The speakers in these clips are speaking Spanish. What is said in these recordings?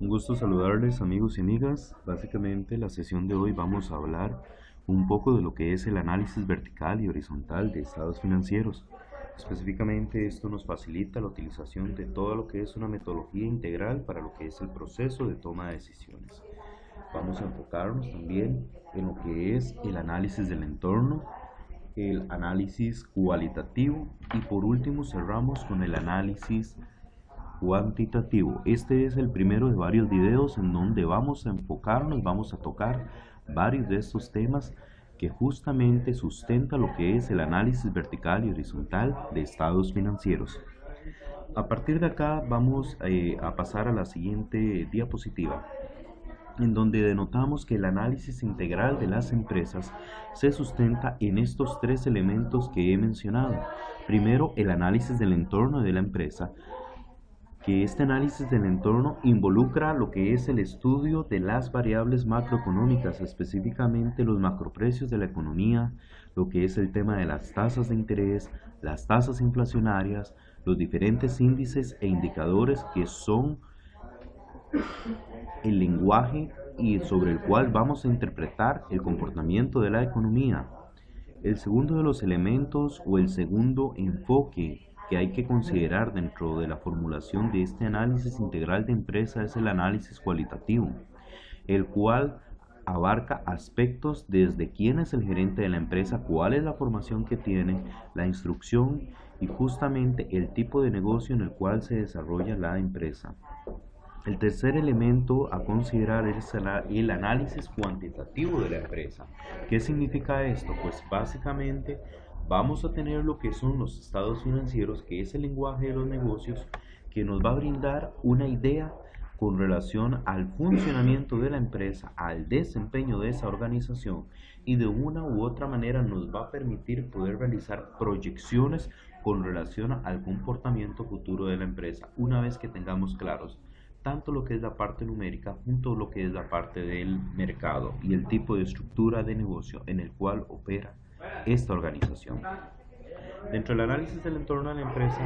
Un gusto saludarles amigos y amigas. Básicamente la sesión de hoy vamos a hablar un poco de lo que es el análisis vertical y horizontal de estados financieros. Específicamente esto nos facilita la utilización de todo lo que es una metodología integral para lo que es el proceso de toma de decisiones. Vamos a enfocarnos también en lo que es el análisis del entorno, el análisis cualitativo y por último cerramos con el análisis cuantitativo. Este es el primero de varios videos en donde vamos a enfocarnos, vamos a tocar varios de estos temas que justamente sustenta lo que es el análisis vertical y horizontal de estados financieros. A partir de acá vamos a pasar a la siguiente diapositiva, en donde denotamos que el análisis integral de las empresas se sustenta en estos tres elementos que he mencionado. Primero, el análisis del entorno de la empresa, que este análisis del entorno involucra lo que es el estudio de las variables macroeconómicas, específicamente los macroprecios de la economía, lo que es el tema de las tasas de interés, las tasas inflacionarias, los diferentes índices e indicadores que son el lenguaje y sobre el cual vamos a interpretar el comportamiento de la economía. El segundo de los elementos o el segundo enfoque que hay que considerar dentro de la formulación de este análisis integral de empresa es el análisis cualitativo, el cual abarca aspectos desde quién es el gerente de la empresa, cuál es la formación que tiene, la instrucción y justamente el tipo de negocio en el cual se desarrolla la empresa. El tercer elemento a considerar es el análisis cuantitativo de la empresa. ¿Qué significa esto? Pues básicamente vamos a tener lo que son los estados financieros, que es el lenguaje de los negocios, que nos va a brindar una idea con relación al funcionamiento de la empresa, al desempeño de esa organización y de una u otra manera nos va a permitir poder realizar proyecciones con relación al comportamiento futuro de la empresa una vez que tengamos claros tanto lo que es la parte numérica junto a lo que es la parte del mercado y el tipo de estructura de negocio en el cual opera esta organización. Dentro del análisis del entorno de la empresa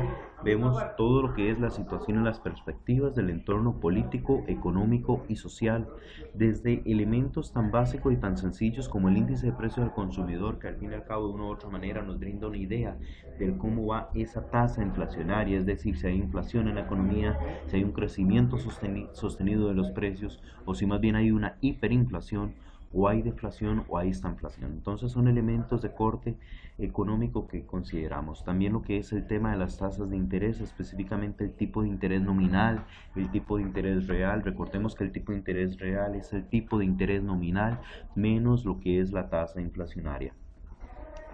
vemos todo lo que es la situación y las perspectivas del entorno político, económico y social, desde elementos tan básicos y tan sencillos como el índice de precios del consumidor, que al fin y al cabo de una u otra manera nos brinda una idea de cómo va esa tasa inflacionaria, es decir, si hay inflación en la economía, si hay un crecimiento sostenido de los precios o si más bien hay una hiperinflación o hay deflación o hay estanflación. Entonces son elementos de corte económico que consideramos. También lo que es el tema de las tasas de interés, específicamente el tipo de interés nominal, el tipo de interés real. Recordemos que el tipo de interés real es el tipo de interés nominal menos lo que es la tasa inflacionaria.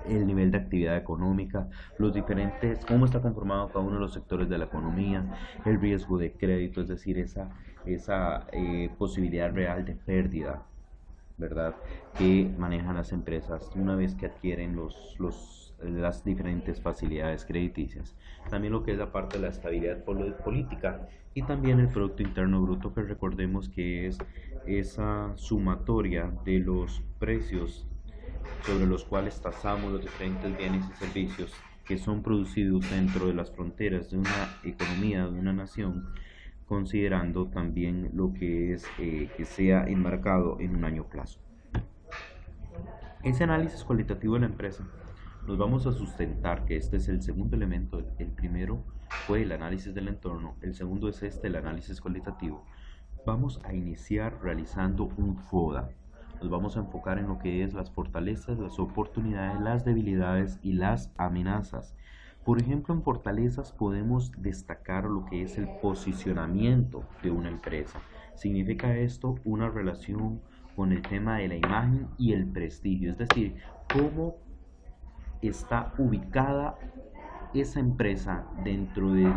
El nivel de actividad económica, los diferentes, cómo está conformado cada uno de los sectores de la economía, el riesgo de crédito, es decir, esa posibilidad real de pérdida, ¿verdad?, que manejan las empresas una vez que adquieren las diferentes facilidades crediticias. También lo que es la parte de la estabilidad política y también el Producto Interno Bruto, que recordemos que es esa sumatoria de los precios sobre los cuales tasamos los diferentes bienes y servicios que son producidos dentro de las fronteras de una economía, de una nación, considerando también lo que es que sea enmarcado en un año plazo. Ese análisis cualitativo de la empresa nos vamos a sustentar que este es el segundo elemento. El primero fue el análisis del entorno, el segundo es el análisis cualitativo. Vamos a iniciar realizando un FODA. Nos vamos a enfocar en lo que es las fortalezas, las oportunidades, las debilidades y las amenazas. Por ejemplo, en fortalezas podemos destacar lo que es el posicionamiento de una empresa. Significa esto una relación con el tema de la imagen y el prestigio, es decir, cómo está ubicada esa empresa dentro de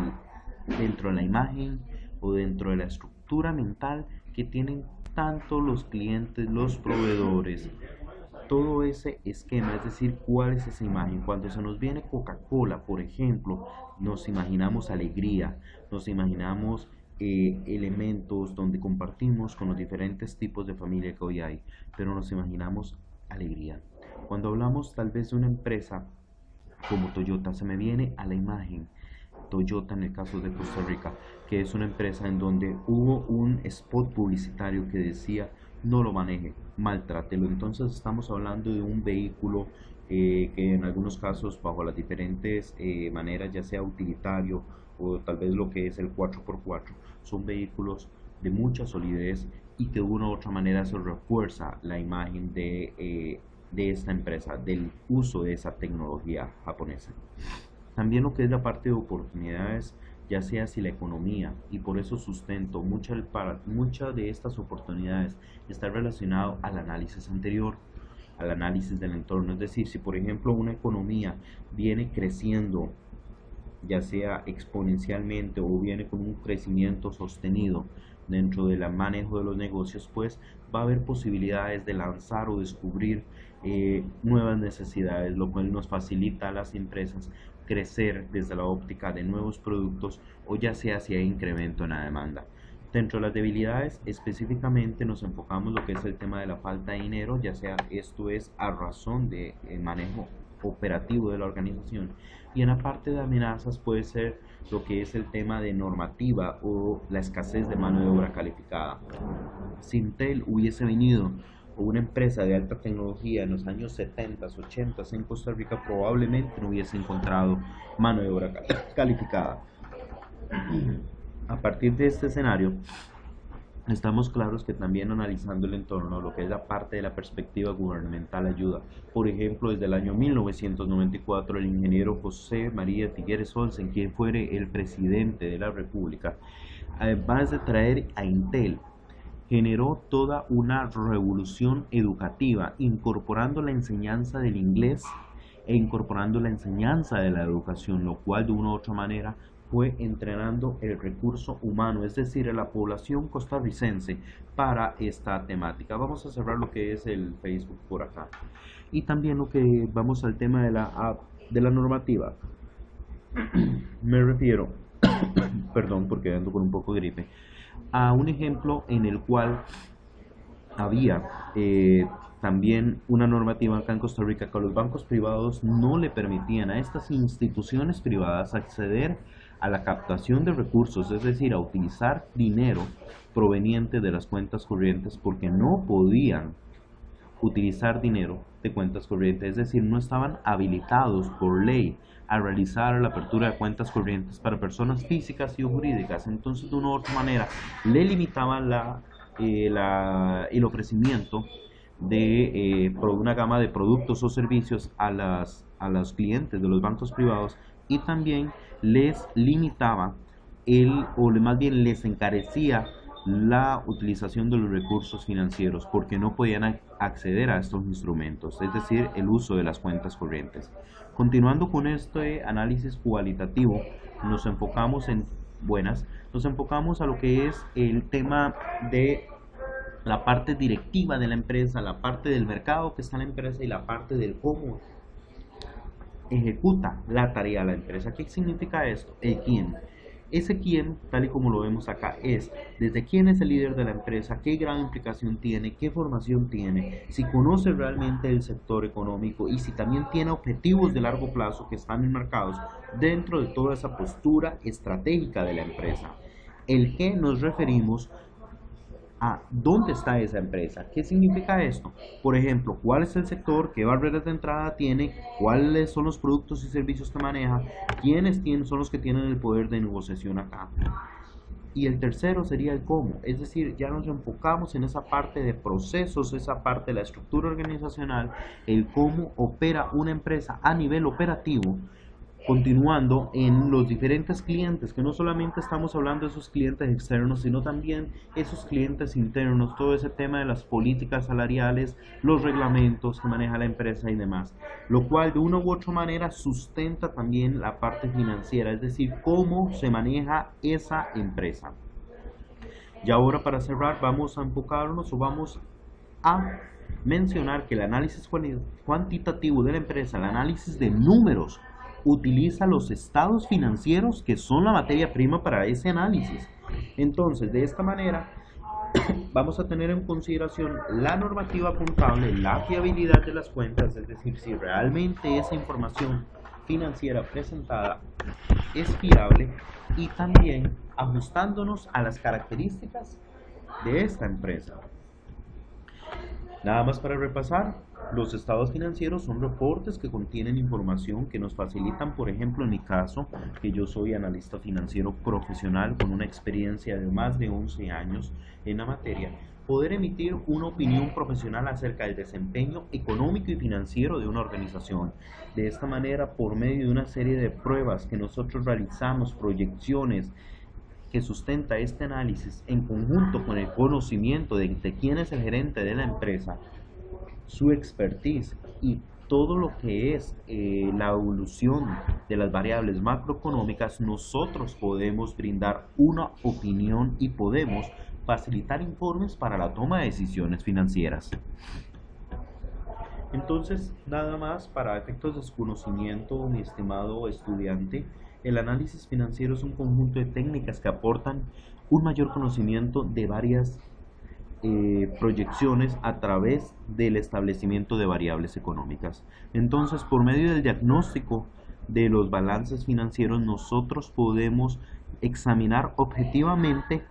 la imagen o dentro de la estructura mental que tienen tanto los clientes, los proveedores, todo ese esquema, es decir, cuál es esa imagen. Cuando se nos viene Coca-Cola, por ejemplo, nos imaginamos alegría, nos imaginamos elementos donde compartimos con los diferentes tipos de familia que hoy hay, pero nos imaginamos alegría. Cuando hablamos tal vez de una empresa como Toyota, se me viene a la imagen Toyota en el caso de Costa Rica, que es una empresa en donde hubo un spot publicitario que decía no lo maneje, maltrátelo. Entonces estamos hablando de un vehículo que en algunos casos bajo las diferentes maneras, ya sea utilitario o tal vez lo que es el 4x4, son vehículos de mucha solidez y que de una u otra manera se refuerza la imagen de esta empresa, del uso de esa tecnología japonesa. También lo que es la parte de oportunidades, ya sea si la economía, y por eso sustento muchas de estas oportunidades está relacionado al análisis anterior, al análisis del entorno. Es decir, si por ejemplo una economía viene creciendo, ya sea exponencialmente o viene con un crecimiento sostenido dentro del manejo de los negocios, pues va a haber posibilidades de lanzar o descubrir nuevas necesidades, lo cual nos facilita a las empresas crecer desde la óptica de nuevos productos o ya sea si hay incremento en la demanda. Dentro de las debilidades específicamente nos enfocamos lo que es el tema de la falta de dinero, ya sea esto es a razón de manejo operativo de la organización, y en la parte de amenazas puede ser lo que es el tema de normativa o la escasez de mano de obra calificada. Si Intel hubiese venido o una empresa de alta tecnología en los años 70, 80 en Costa Rica, probablemente no hubiese encontrado mano de obra calificada. A partir de este escenario, estamos claros que también analizando el entorno, lo que es la parte de la perspectiva gubernamental ayuda. Por ejemplo, desde el año 1994, el ingeniero José María Tigueres Olsen, quien fuere el presidente de la República, además de traer a Intel, generó toda una revolución educativa, incorporando la enseñanza del inglés e incorporando la enseñanza de la educación, lo cual de una u otra manera fue entrenando el recurso humano, es decir, a la población costarricense para esta temática. Vamos a cerrar lo que es el Facebook por acá. Y también lo que vamos al tema de la normativa. Me refiero, perdón porque ando con un poco de gripe, a un ejemplo en el cual había también una normativa acá en Costa Rica que a los bancos privados no le permitían a estas instituciones privadas acceder a la captación de recursos, es decir, a utilizar dinero proveniente de las cuentas corrientes, porque no podían utilizar dinero de cuentas corrientes, es decir, no estaban habilitados por ley a realizar la apertura de cuentas corrientes para personas físicas y jurídicas. Entonces, de una u otra manera, le limitaban el ofrecimiento de una gama de productos o servicios a los clientes de los bancos privados, y también les limitaba o más bien les encarecía la utilización de los recursos financieros porque no podían acceder a estos instrumentos, es decir, el uso de las cuentas corrientes. Continuando con este análisis cualitativo, nos enfocamos a lo que es el tema de la parte directiva de la empresa, la parte del mercado que está en la empresa y la parte del cómo ejecuta la tarea de la empresa. ¿Qué significa esto? El quién. Ese quién, tal y como lo vemos acá, es desde quién es el líder de la empresa, qué gran implicación tiene, qué formación tiene, si conoce realmente el sector económico y si también tiene objetivos de largo plazo que están enmarcados dentro de toda esa postura estratégica de la empresa. El qué nos referimos a dónde está esa empresa. ¿Qué significa esto? Por ejemplo, ¿cuál es el sector? ¿Qué barreras de entrada tiene? ¿Cuáles son los productos y servicios que maneja? ¿Quiénes son los que tienen el poder de negociación acá? Y el tercero sería el cómo, es decir, ya nos enfocamos en esa parte de procesos, esa parte de la estructura organizacional, el cómo opera una empresa a nivel operativo. Continuando en los diferentes clientes, que no solamente estamos hablando de esos clientes externos, sino también esos clientes internos, todo ese tema de las políticas salariales, los reglamentos que maneja la empresa y demás, lo cual de una u otra manera sustenta también la parte financiera, es decir, cómo se maneja esa empresa. Y ahora para cerrar vamos a enfocarnos o vamos a mencionar que el análisis cuantitativo de la empresa, el análisis de números, utiliza los estados financieros que son la materia prima para ese análisis. Entonces, de esta manera, vamos a tener en consideración la normativa contable, la fiabilidad de las cuentas, es decir, si realmente esa información financiera presentada es fiable y también ajustándonos a las características de esta empresa. Nada más para repasar, los estados financieros son reportes que contienen información que nos facilitan, por ejemplo, en mi caso, que yo soy analista financiero profesional con una experiencia de más de 11 años en la materia, poder emitir una opinión profesional acerca del desempeño económico y financiero de una organización. De esta manera, por medio de una serie de pruebas que nosotros realizamos, proyecciones, que sustenta este análisis en conjunto con el conocimiento de quién es el gerente de la empresa, su expertise y todo lo que es la evolución de las variables macroeconómicas, nosotros podemos brindar una opinión y podemos facilitar informes para la toma de decisiones financieras. Entonces, nada más para efectos de su conocimiento, mi estimado estudiante, el análisis financiero es un conjunto de técnicas que aportan un mayor conocimiento de varias proyecciones a través del establecimiento de variables económicas. Entonces, por medio del diagnóstico de los balances financieros, nosotros podemos examinar objetivamente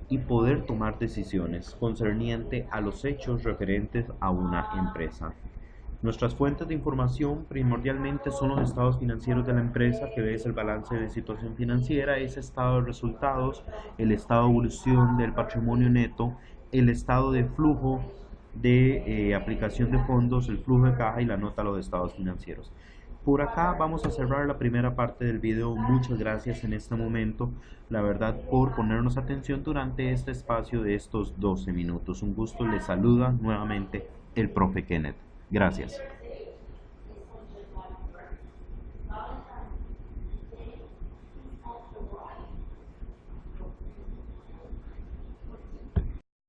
y poder tomar decisiones concerniente a los hechos referentes a una empresa. Nuestras fuentes de información primordialmente son los estados financieros de la empresa, que es el balance de situación financiera, ese estado de resultados, el estado de evolución del patrimonio neto, el estado de flujo de aplicación de fondos, el flujo de caja y la nota a los estados financieros. Por acá vamos a cerrar la primera parte del video. Muchas gracias en este momento, la verdad, por ponernos atención durante este espacio de estos 12 minutos. Un gusto, les saluda nuevamente el profe Kenneth. Gracias.